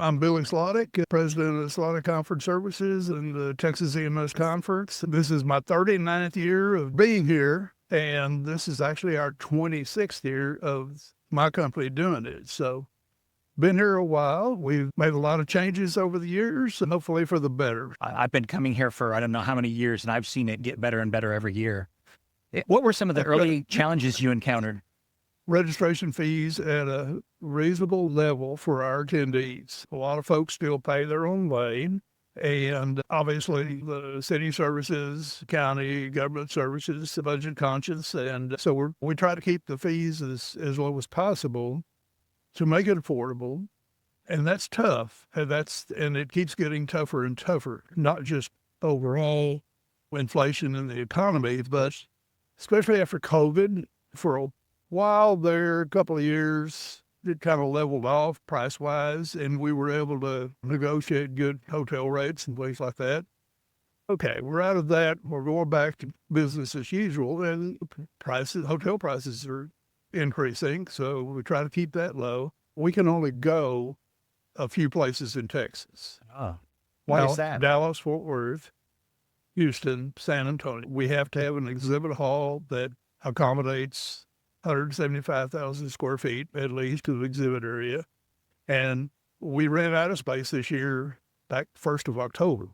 I'm Billy Sladek, president of the SLO Conference Services and the Texas EMS Conference. This is my 39th year of being here, and this is actually our 26th year of my company doing it. So, been here a while. We've made a lot of changes over the years, and hopefully for the better. I've been coming here for I don't know how many years, and I've seen it get better and better every year. What were some of the early challenges you encountered? Registration fees at a reasonable level for our attendees. A lot of folks still pay their own way. And obviously the city services, county government services, budget conscious. And so we try to keep the fees as low as possible to make it affordable. And that's tough. And it keeps getting tougher and tougher, not just overall inflation in the economy, but especially after COVID. For a while there, a couple of years, it kind of leveled off price-wise, and we were able to negotiate good hotel rates and things like that. Okay, we're out of that. We're going back to business as usual, and hotel prices are increasing, so we try to keep that low. We can only go a few places in Texas. Oh, why is that? Dallas, Fort Worth, Houston, San Antonio. We have to have an exhibit hall that accommodates 175,000 square feet, at least, to the exhibit area. And we ran out of space this year, back 1st of October.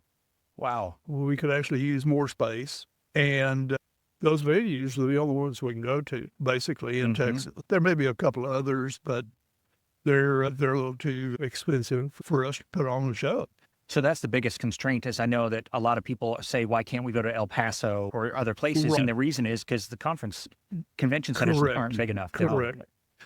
Wow. We could actually use more space. And those venues are the only ones we can go to, basically, in Texas. There may be a couple of others, but they're a little too expensive for us to put on the show. So that's the biggest constraint, is I know that a lot of people say, why can't we go to El Paso or other places? Right. And the reason is because the convention centers aren't big enough. Correct.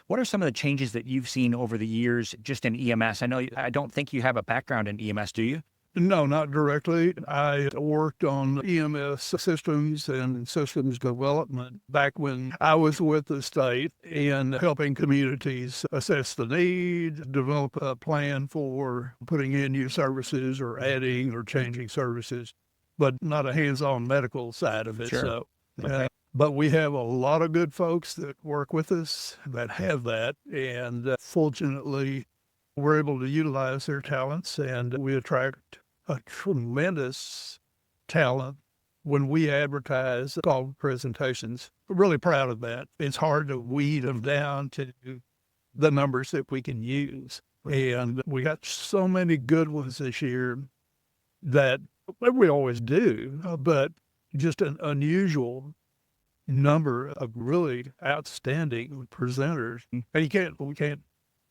What are some of the changes that you've seen over the years just in EMS? I don't think you have a background in EMS, do you? No, not directly. I worked on EMS systems and systems development back when I was with the state and helping communities assess the need, develop a plan for putting in new services or adding or changing services, but not a hands-on medical side of it. Sure. So, Okay. but we have a lot of good folks that work with us that have that, and fortunately, we're able to utilize their talents, and we attract a tremendous talent when we advertise called presentations. We're really proud of that. It's hard to weed them down to the numbers that we can use. And we got so many good ones this year that we always do, but just an unusual number of really outstanding presenters. And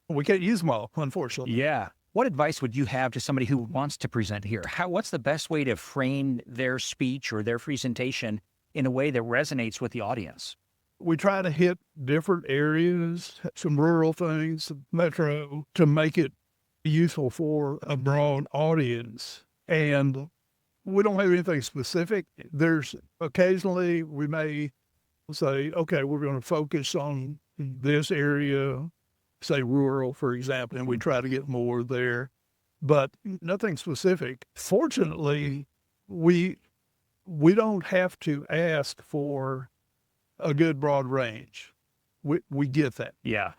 we can't use them all, unfortunately. Yeah. What advice would you have to somebody who wants to present here? What's the best way to frame their speech or their presentation in a way that resonates with the audience? We try to hit different areas, some rural things, some metro, to make it useful for a broad audience. And we don't have anything specific. There's occasionally we may say, okay, we're going to focus on this area, say rural, for example, and we try to get more there, but nothing specific. Fortunately, we don't have to ask for a good broad range. We get that. Yeah.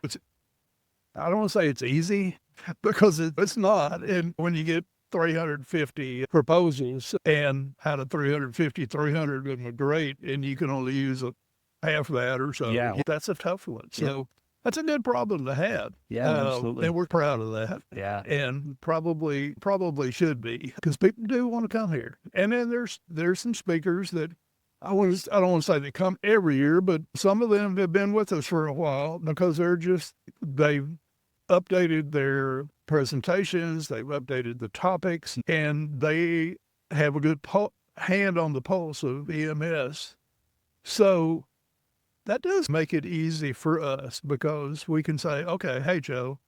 I don't want to say it's easy, because it's not. And when you get 350 proposals, and out of 350, 300 of them are great, and you can only use half that or so, that's a tough one. So that's a good problem to have. Yeah, absolutely. And we're proud of that. Yeah. And probably should be, because people do want to come here. And then there's some speakers that I don't want to say they come every year, but some of them have been with us for a while, because they've updated their presentations, they've updated the topics, and they have a good hand on the pulse of EMS. So that does make it easy for us, because we can say, okay, hey, Joe,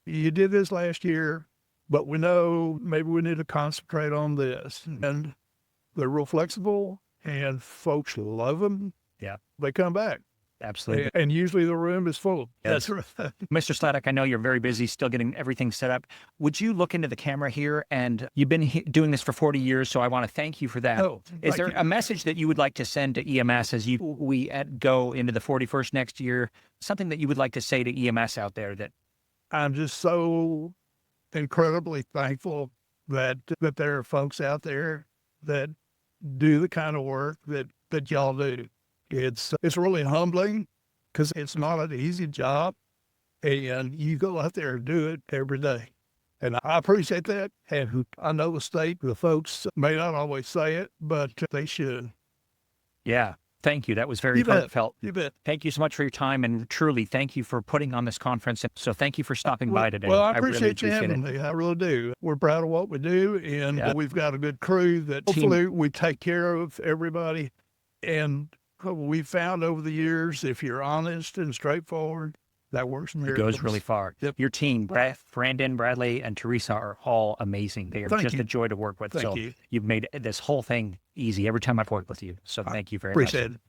you did this last year, but we know maybe we need to concentrate on this. And they're real flexible, and folks love them. Yeah. They come back. Absolutely. And usually the room is full. Yes. That's right. Mr. Sladek, I know you're very busy still getting everything set up. Would you look into the camera here? And you've been doing this for 40 years, so I want to thank you for that. Oh, is there a message that you would like to send to EMS as we go into the 41st next year? Something that you would like to say to EMS out there? That I'm just so incredibly thankful that there are folks out there that do the kind of work that y'all do. It's really humbling because it's not an easy job, and you go out there and do it every day. And I appreciate that. And I know the folks may not always say it, but they should. Yeah. Thank you. That was very You bet. heartfelt. You bet. Thank you so much for your time, and truly thank you for putting on this conference. So thank you for stopping by today. Well, I really appreciate you having it. me. I really do. We're proud of what we do, and Yeah. we've got a good crew that hopefully we take care of everybody. And we found over the years, if you're honest and straightforward, that works It miracles. goes really far. Yep. Your team, Brandon, Bradley, and Teresa are all amazing. They are Thank just you. a joy to work with. Thank so you. you've made this whole thing easy every time I've worked with you. So thank you very much. Appreciate it.